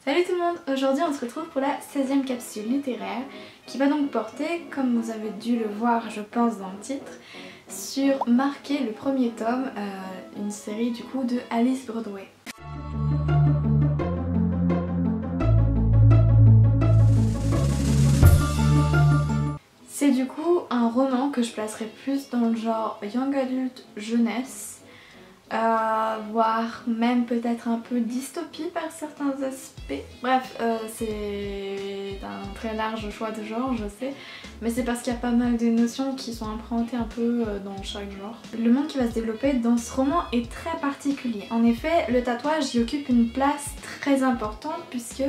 Salut tout le monde, aujourd'hui on se retrouve pour la 16e capsule littéraire qui va donc porter, comme vous avez dû le voir je pense dans le titre, sur Marqué, le premier tome, une série du coup de Alice Broadway. C'est du coup un roman que je placerai plus dans le genre young adult jeunesse, voire même peut-être un peu dystopie par certains aspects. Bref, c'est un très large choix de genre, je sais, mais c'est parce qu'il y a pas mal de notions qui sont empruntées un peu dans chaque genre. Le monde qui va se développer dans ce roman est très particulier. En effet, le tatouage y occupe une place très importante puisque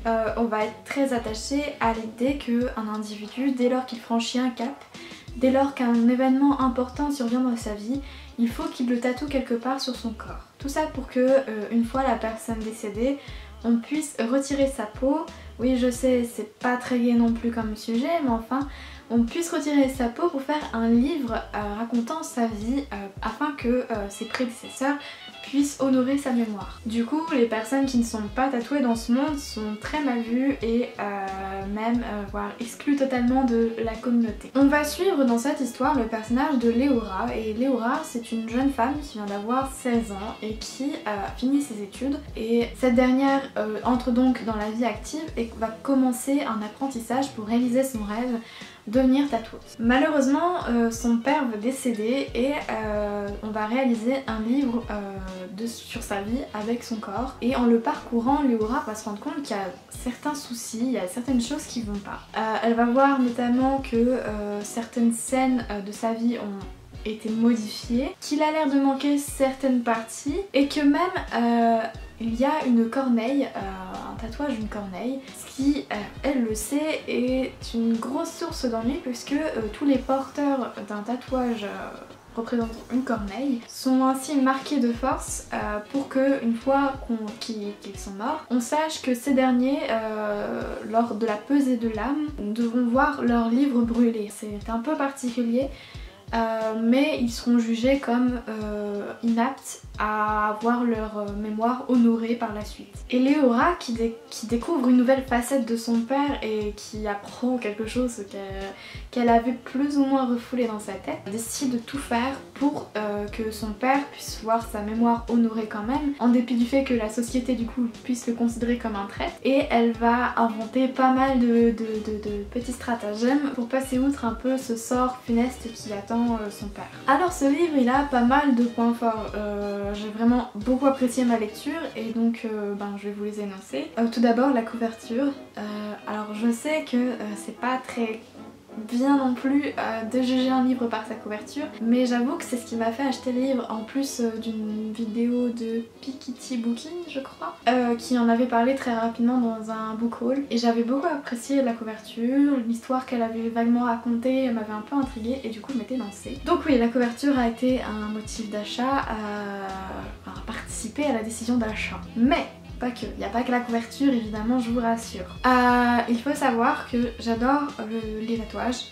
on va être très attaché à l'idée qu'un individu, dès lors qu'il franchit un cap, dès lors qu'un événement important survient dans sa vie, il faut qu'il le tatoue quelque part sur son corps. Tout ça pour que, une fois la personne décédée, on puisse retirer sa peau. Oui, je sais, c'est pas très gai non plus comme sujet, mais enfin, on puisse retirer sa peau pour faire un livre racontant sa vie afin que ses prédécesseurs puissent honorer sa mémoire. Du coup, les personnes qui ne sont pas tatouées dans ce monde sont très mal vues et même voire exclues totalement de la communauté. On va suivre dans cette histoire le personnage de Leora, et Leora c'est une jeune femme qui vient d'avoir 16 ans et qui a fini ses études, et cette dernière entre donc dans la vie active et va commencer un apprentissage pour réaliser son rêve, devenir tatoueuse. Malheureusement, son père va décéder et on va réaliser un livre sur sa vie avec son corps. Et en le parcourant, Leora va se rendre compte qu'il y a certains soucis, il y a certaines choses qui vont pas. Elle va voir notamment que certaines scènes de sa vie ont été modifiées, qu'il a l'air de manquer certaines parties et que même il y a une corneille, un tatouage d'une corneille, ce qui, elle le sait, est une grosse source d'ennui puisque tous les porteurs d'un tatouage représentant une corneille sont ainsi marqués de force pour que, une fois qu'ils sont morts, on sache que ces derniers, lors de la pesée de l'âme, devront voir leur livre brûler. C'est un peu particulier. Mais ils seront jugés comme inaptes à avoir leur mémoire honorée par la suite. Et Leora, qui découvre une nouvelle facette de son père et qui apprend quelque chose qu'elle avait plus ou moins refoulé dans sa tête, décide de tout faire pour que son père puisse voir sa mémoire honorée quand même, en dépit du fait que la société du coup puisse le considérer comme un traître. Et elle va inventer pas mal de petits stratagèmes pour passer outre un peu ce sort funeste qui attend son père. Alors ce livre il a pas mal de points forts, j'ai vraiment beaucoup apprécié ma lecture et donc je vais vous les énoncer. Tout d'abord la couverture, alors je sais que c'est pas très bien non plus de juger un livre par sa couverture, mais j'avoue que c'est ce qui m'a fait acheter le livre en plus d'une vidéo de Piketty Booking je crois, qui en avait parlé très rapidement dans un book haul, et j'avais beaucoup apprécié la couverture, l'histoire qu'elle avait vaguement racontée m'avait un peu intriguée et du coup je m'étais lancée. Donc oui, la couverture a été un motif d'achat, a participé à la décision d'achat. Mais pas que, il n'y a pas que la couverture évidemment, je vous rassure. Il faut savoir que j'adore les tatouages,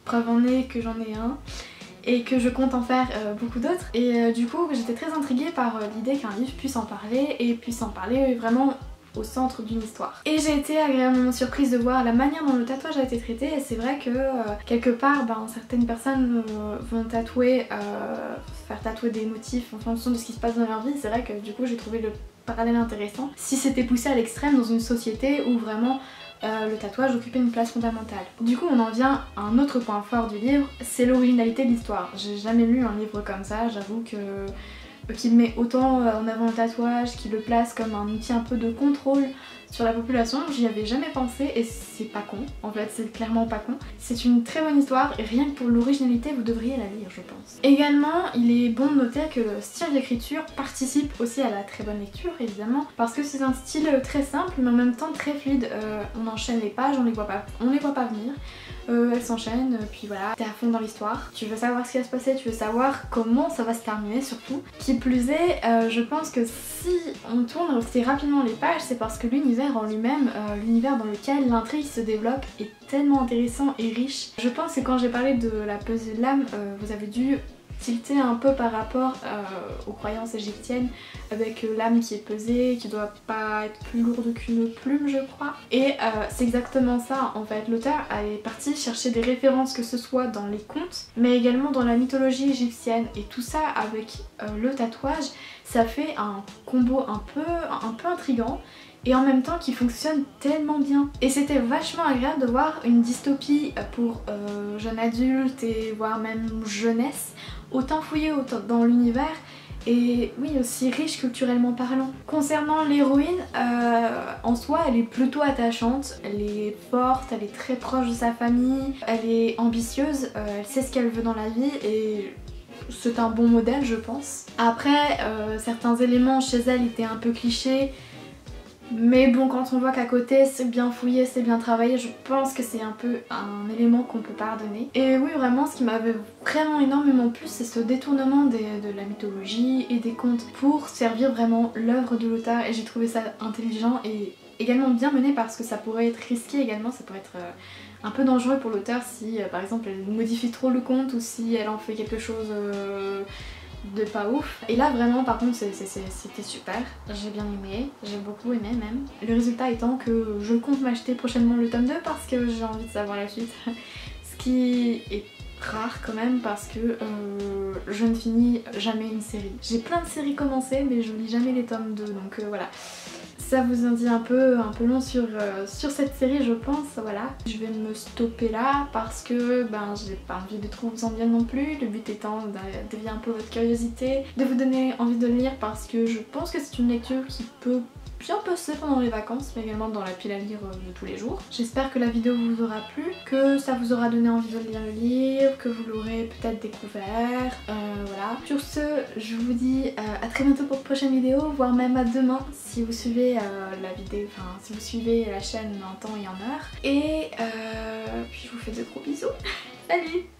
preuve en est que j'en ai un et que je compte en faire beaucoup d'autres, et du coup j'étais très intriguée par l'idée qu'un livre puisse en parler et puisse en parler vraiment au centre d'une histoire. Et j'ai été agréablement surprise de voir la manière dont le tatouage a été traité, et c'est vrai que quelque part certaines personnes vont faire tatouer des motifs en fonction de ce qui se passe dans leur vie. C'est vrai que du coup j'ai trouvé le parallèle intéressant si c'était poussé à l'extrême dans une société où vraiment le tatouage occupait une place fondamentale. Du coup on en vient à un autre point fort du livre, c'est l'originalité de l'histoire. J'ai jamais lu un livre comme ça, j'avoue qu'il met autant en avant le tatouage, qu'il le place comme un outil un peu de contrôle sur la population. J'y avais jamais pensé et c'est pas con, en fait c'est clairement pas con. C'est une très bonne histoire et rien que pour l'originalité vous devriez la lire je pense. Également il est bon de noter que le style d'écriture participe aussi à la très bonne lecture évidemment, parce que c'est un style très simple mais en même temps très fluide. On enchaîne les pages, on les voit pas venir. Elles s'enchaînent, puis voilà, t'es à fond dans l'histoire, tu veux savoir ce qui va se passer, tu veux savoir comment ça va se terminer surtout. Qui plus est, je pense que si on tourne aussi rapidement les pages, c'est parce que l'univers en lui-même, l'univers dans lequel l'intrigue se développe est tellement intéressant et riche. Je pense que quand j'ai parlé de la pesée de l'âme, vous avez dû tilté un peu par rapport aux croyances égyptiennes, avec l'âme qui est pesée, qui doit pas être plus lourde qu'une plume je crois. Et c'est exactement ça en fait, l'auteur est parti chercher des références que ce soit dans les contes, mais également dans la mythologie égyptienne, et tout ça avec le tatouage, ça fait un combo un peu intriguant et en même temps qui fonctionne tellement bien. Et c'était vachement agréable de voir une dystopie pour jeunes adultes et voire même jeunesse, autant fouillée dans l'univers et oui aussi riche culturellement parlant. Concernant l'héroïne, en soi elle est plutôt attachante, elle est forte, elle est très proche de sa famille, elle est ambitieuse, elle sait ce qu'elle veut dans la vie et c'est un bon modèle je pense. Après certains éléments chez elle étaient un peu clichés, mais bon, quand on voit qu'à côté c'est bien fouillé, c'est bien travaillé, je pense que c'est un peu un élément qu'on peut pardonner. Et oui, vraiment ce qui m'avait vraiment énormément plu, c'est ce détournement de la mythologie et des contes pour servir vraiment l'œuvre de l'auteur, et j'ai trouvé ça intelligent et également bien mené parce que ça pourrait être risqué également, ça pourrait être un peu dangereux pour l'auteur si par exemple elle modifie trop le conte ou si elle en fait quelque chose de pas ouf. Et là vraiment par contre c'était super, j'ai bien aimé, j'ai beaucoup aimé même. Le résultat étant que je compte m'acheter prochainement le tome 2 parce que j'ai envie de savoir la suite. Ce qui est rare quand même parce que je ne finis jamais une série. J'ai plein de séries commencées mais je lis jamais les tomes 2 donc voilà. Ça vous en dit un peu long sur cette série je pense, voilà. Je vais me stopper là parce que ben j'ai pas envie de trop vous en dire non plus. Le but étant d'éveiller un peu votre curiosité, de vous donner envie de le lire parce que je pense que c'est une lecture qui peut bien passer pendant les vacances mais également dans la pile à lire de tous les jours. J'espère que la vidéo vous aura plu, que ça vous aura donné envie de lire le livre, que vous l'aurez peut-être découvert, voilà. Sur ce, je vous dis à très bientôt pour de prochaines vidéos, voire même à demain si vous suivez la vidéo, enfin si vous suivez la chaîne en temps et en heure. Et puis je vous fais de gros bisous. Salut!